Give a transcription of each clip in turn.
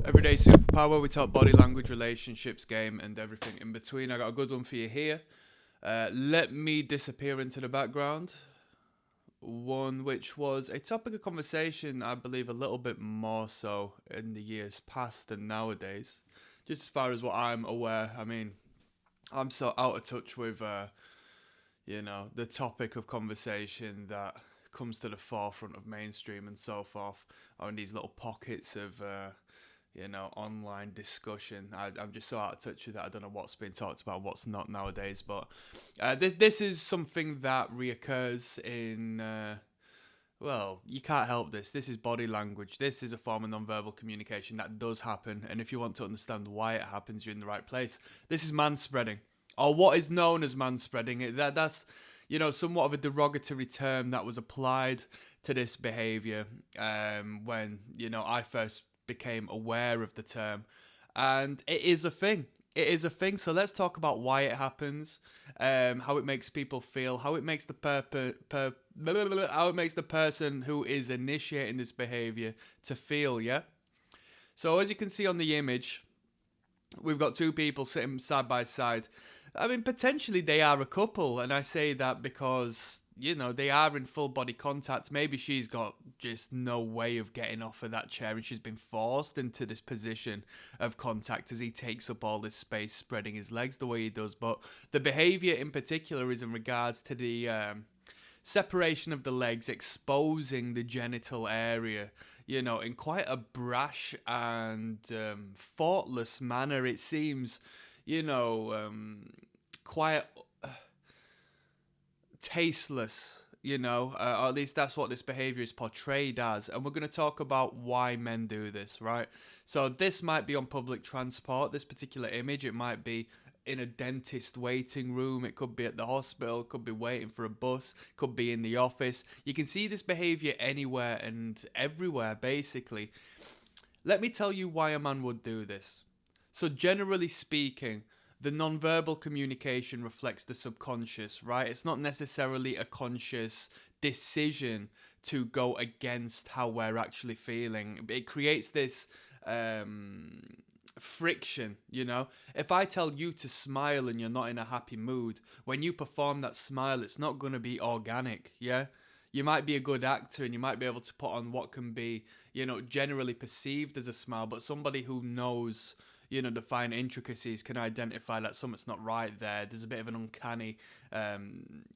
Everyday superpower. We talk body language, relationships, game, and everything in between. I got a good one for you here. Let me disappear into the background. One which was a topic of conversation, I believe, a little bit more so in the years past than nowadays. Just as far as what I'm aware, I mean, I'm so out of touch with, the topic of conversation that comes to the forefront of mainstream and so forth, or in these little pockets of online discussion. I'm just so out of touch with that. I don't know what's being talked about, what's not nowadays. But this is something that reoccurs in. Well, you can't help this. This is body language. This is a form of nonverbal communication that does happen. And if you want to understand why it happens, you're in the right place. This is manspreading, or what is known as manspreading. That's somewhat of a derogatory term that was applied to this behavior when I first became aware of the term, and it is a thing. It is a thing. So let's talk about why it happens, how it makes people feel, how it makes how it makes the person who is initiating this behavior to feel. Yeah. So as you can see on the image, we've got two people sitting side by side. I mean, potentially they are a couple, and I say that because they are in full body contact. Maybe she's got just no way of getting off of that chair, and she's been forced into this position of contact as he takes up all this space, spreading his legs the way he does. But the behavior in particular is in regards to the separation of the legs, exposing the genital area, in quite a brash and thoughtless manner. It seems, quite tasteless, or at least that's what this behavior is portrayed as. And we're going to talk about why men do this, right? So this might be on public transport, this particular image. It might be in a dentist waiting room. It could be at the hospital, could be waiting for a bus, could be in the office. You can see this behavior anywhere and everywhere, basically. Let me tell you why a man would do this. So generally speaking, the nonverbal communication reflects the subconscious, right? It's not necessarily a conscious decision to go against how we're actually feeling. It creates this friction, If I tell you to smile and you're not in a happy mood, when you perform that smile, it's not going to be organic, yeah? You might be a good actor and you might be able to put on what can be, generally perceived as a smile, but somebody who knows the fine intricacies can identify that something's not right there. There's a bit of an uncanny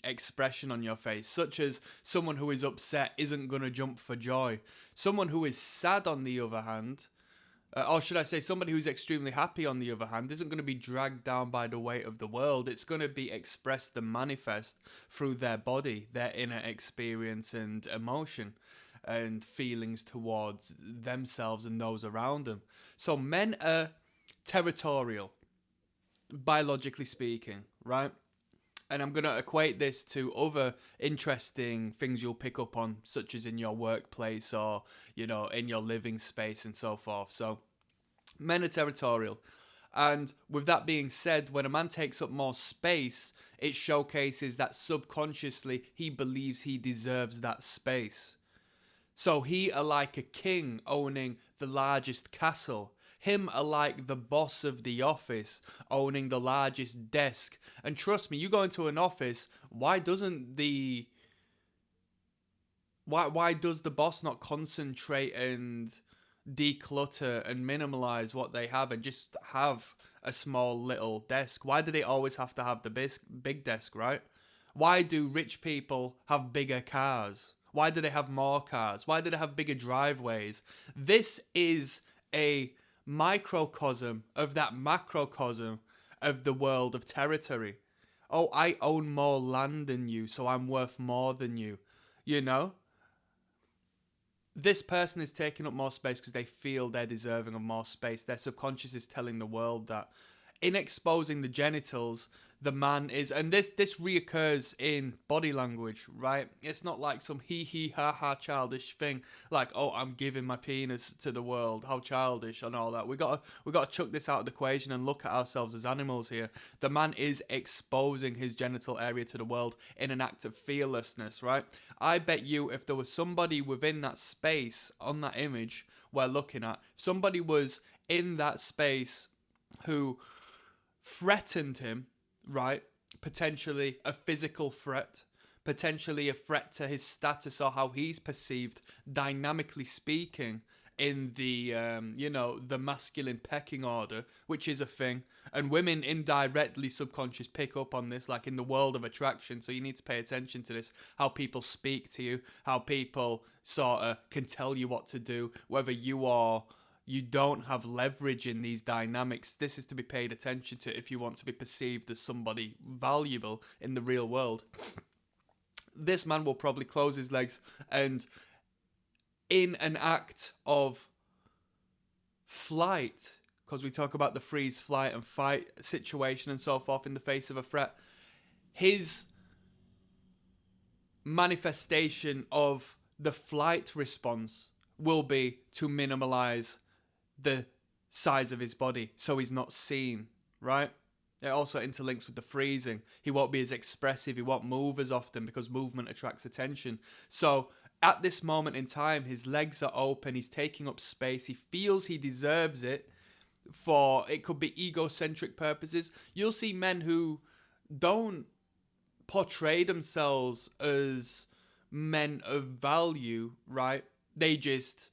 expression on your face, such as someone who is upset isn't going to jump for joy. Someone who is sad, on the other hand, or should I say somebody who's extremely happy, on the other hand, isn't going to be dragged down by the weight of the world. It's going to be expressed and manifest through their body, their inner experience and emotion and feelings towards themselves and those around them. So men are territorial, biologically speaking, right? And I'm going to equate this to other interesting things you'll pick up on, such as in your workplace or, in your living space and so forth. So men are territorial. And with that being said, when a man takes up more space, it showcases that subconsciously he believes he deserves that space. So he are like a king owning the largest castle. Him are like the boss of the office, owning the largest desk. And trust me, you go into an office, why does the boss not concentrate and declutter and minimize what they have and just have a small little desk? Why do they always have to have the big desk, right? Why do rich people have bigger cars? Why do they have more cars? Why do they have bigger driveways? This is a microcosm of that macrocosm of the world of territory. Oh, I own more land than you, so I'm worth more than you. This person is taking up more space because they feel they're deserving of more space. Their subconscious is telling the world that. In exposing the genitals, the man is, and this reoccurs in body language, right? It's not like some hee ha ha childish thing, like, oh, I'm giving my penis to the world, how childish and all that. We got to chuck this out of the equation and look at ourselves as animals here. The man is exposing his genital area to the world in an act of fearlessness, right? I bet you if there was somebody within that space on that image we're looking at, somebody was in that space who threatened him, right? Potentially a physical threat, potentially a threat to his status or how he's perceived, dynamically speaking, in the the masculine pecking order, which is a thing, and women indirectly subconscious pick up on this, like in the world of attraction. So you need to pay attention to this, how people speak to you, how people sort of can tell you what to do, whether you don't have leverage in these dynamics. This is to be paid attention to if you want to be perceived as somebody valuable in the real world. This man will probably close his legs and, in an act of flight, because we talk about the freeze, flight, and fight situation and so forth in the face of a threat, his manifestation of the flight response will be to minimize the size of his body so he's not seen, right? It also interlinks with the freezing. He won't be as expressive, he won't move as often because movement attracts attention. So at this moment in time, his legs are open, he's taking up space, he feels he deserves it. For it could be egocentric purposes. You'll see men who don't portray themselves as men of value, right? They just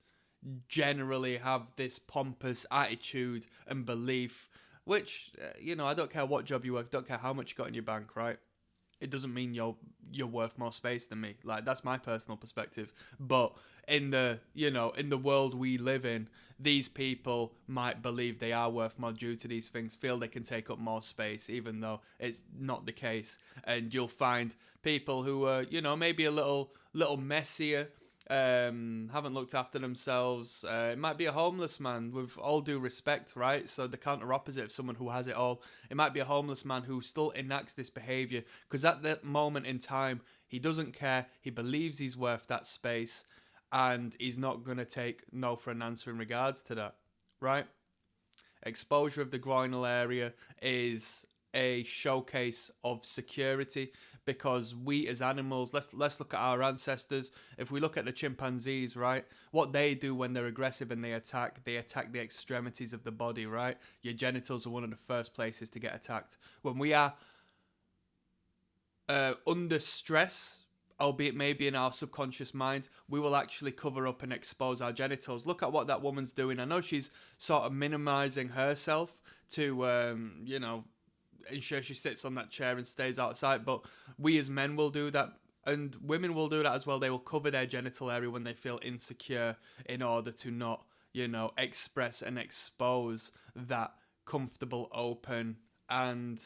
generally have this pompous attitude and belief, which, I don't care what job you work, don't care how much you got in your bank, right? It doesn't mean you're worth more space than me. Like, that's my personal perspective. But in the world we live in, these people might believe they are worth more due to these things, feel they can take up more space, even though it's not the case. And you'll find people who are, maybe a little messier, haven't looked after themselves. It might be a homeless man, with all due respect, right? So the counter opposite of someone who has it all. It might be a homeless man who still enacts this behavior because at that moment in time, he doesn't care. He believes he's worth that space, and he's not going to take no for an answer in regards to that, right? Exposure of the groinal area is a showcase of security, because we as animals, let's look at our ancestors. If we look at the chimpanzees, right, what they do when they're aggressive and they attack the extremities of the body, right? Your genitals are one of the first places to get attacked. When we are under stress, albeit maybe in our subconscious mind, we will actually cover up and expose our genitals. Look at what that woman's doing. I know she's sort of minimizing herself to, ensure she sits on that chair and stays outside, but we as men will do that, and women will do that as well. They will cover their genital area when they feel insecure in order to not, express and expose that comfortable, open, and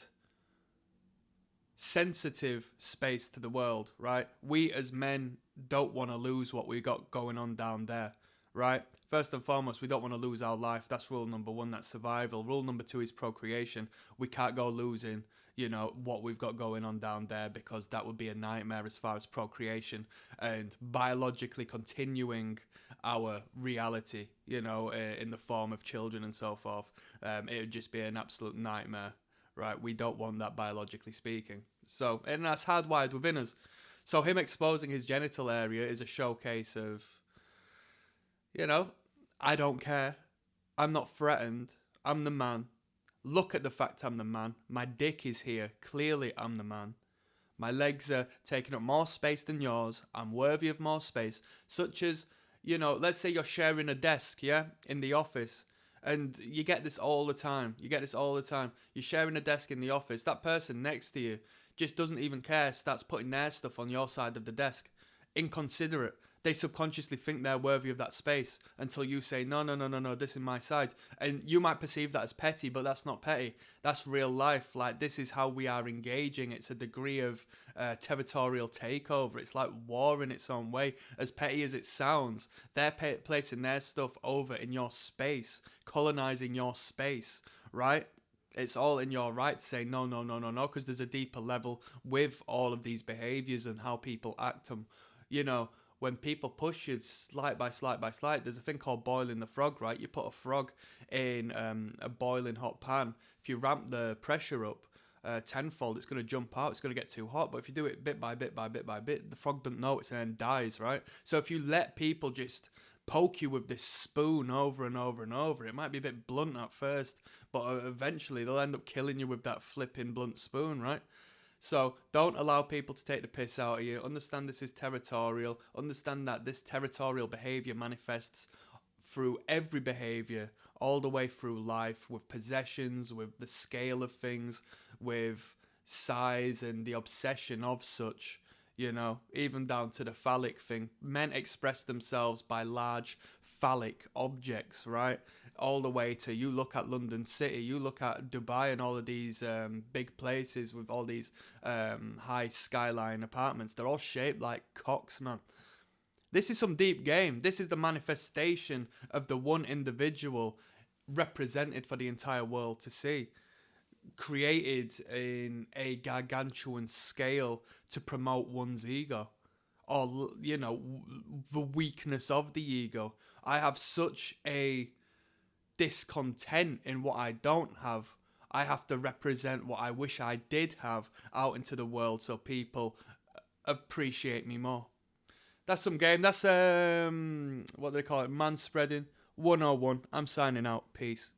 sensitive space to the world, right? We as men don't want to lose what we got going on down there, right? First and foremost, we don't want to lose our life. That's rule number one. That's survival. Rule number two is procreation. We can't go losing, what we've got going on down there, because that would be a nightmare as far as procreation and biologically continuing our reality, in the form of children and so forth. It would just be an absolute nightmare, right? We don't want that, biologically speaking. So, and that's hardwired within us. So him exposing his genital area is a showcase of, I don't care. I'm not threatened. I'm the man. Look at the fact I'm the man. My dick is here. Clearly I'm the man. My legs are taking up more space than yours. I'm worthy of more space. Such as, let's say you're sharing a desk, yeah, in the office. And you get this all the time. You're sharing a desk in the office. That person next to you just doesn't even care, starts putting their stuff on your side of the desk. Inconsiderate. They subconsciously think they're worthy of that space until you say, no, this is my side. And you might perceive that as petty, but that's not petty. That's real life. Like, this is how we are engaging. It's a degree of territorial takeover. It's like war in its own way. As petty as it sounds, they're placing their stuff over in your space, colonizing your space, right? It's all in your right to say no, because there's a deeper level with all of these behaviors and how people act. When people push you slight by slight, there's a thing called boiling the frog, right? You put a frog in a boiling hot pan. If you ramp the pressure up tenfold, it's going to jump out. It's going to get too hot. But if you do it bit by bit, the frog doesn't know it and then dies, right? So if you let people just poke you with this spoon over and over and over. It might be a bit blunt at first, but eventually they'll end up killing you with that flipping blunt spoon, right? So don't allow people to take the piss out of you. Understand this is territorial. Understand that this territorial behavior manifests through every behavior, all the way through life, with possessions, with the scale of things, with size and the obsession of such. You know, even down to the phallic thing. Men express themselves by large phallic objects, right? All the way to, you look at London City, you look at Dubai and all of these big places with all these high skyline apartments. They're all shaped like cocks, man. This is some deep game. This is the manifestation of the one individual represented for the entire world to see, created in a gargantuan scale to promote one's ego, or, you know, the weakness of the ego. I have such a discontent in what I don't have. I have to represent what I wish I did have out into the world so people appreciate me more. That's some game. That's what do they call it? Manspreading 101. I'm signing out. Peace.